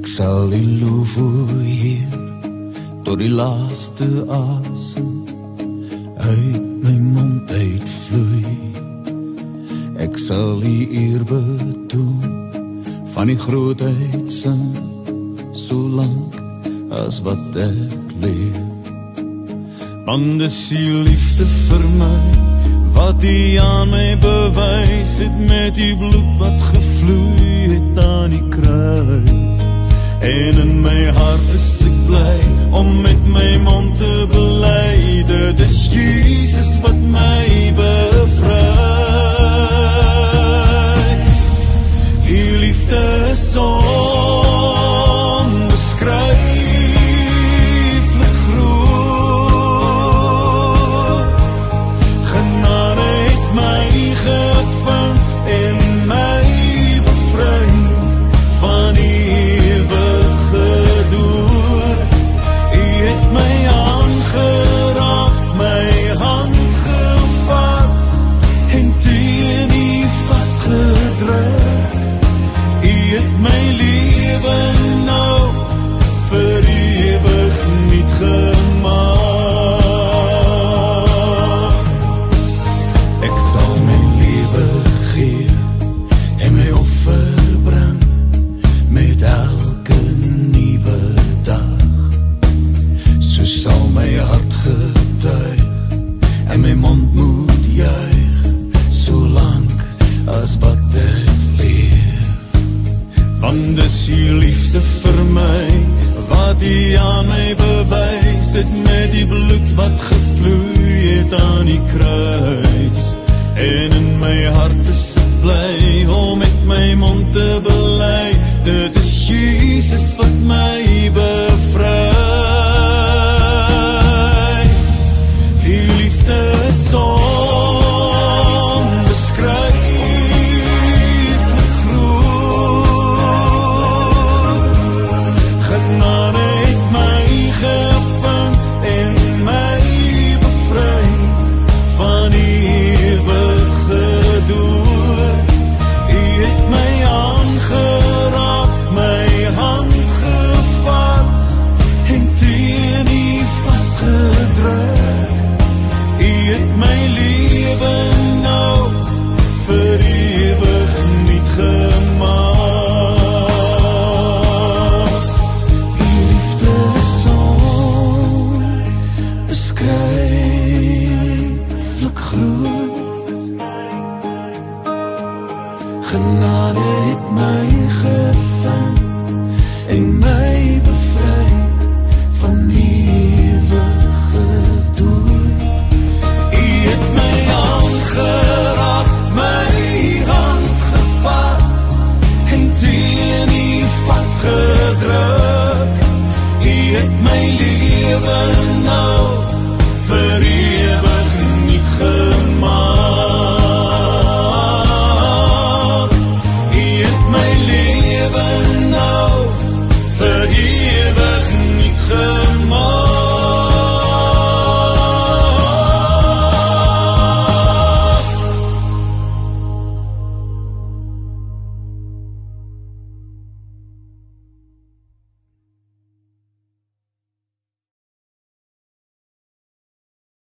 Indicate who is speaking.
Speaker 1: Ek sal U loof, o Heer, tot die laaste asem uit my mond uitvloei. Ek sal U eer betoon, van die grootheid sing, solank as wat ek leef. Want dis U liefde vir my, wat U aan my bewys het, met U bloed wat gevloei het aan die kruis. En in my hart is ek bly, om met my mond te bely, dit is Jesus wat my bevry. U liefde is onbeskryflik groot, genade het my gevind en my bevry van die ewige dood. U het my aangeraak, my hand gevat en teen U vasgedruk. U het my lewe nou vir ewig niet gemaak. Ek sal my lewe gee en my offer bring met elke nuwe dag. So sal my hart getuig en my mond moet juig, solank as wat ek leef. Want dis U liefde vir my, wat U aan my bewys het, met die bloed wat gevloei het aan die kruis. En in my hart is ek bly, om met my mond te bely, dit is Jesus wat my bevry. U liefde is onbeskryflik groot, genade het my gevind en my bevry van die ewige dood. U het my aangeraak, my hand gevat en teen U vasgedruk. U het my lewe nou vir ewig niet gemaak. U liefde is onbeskryflik groot, genade het my gevind en my bevry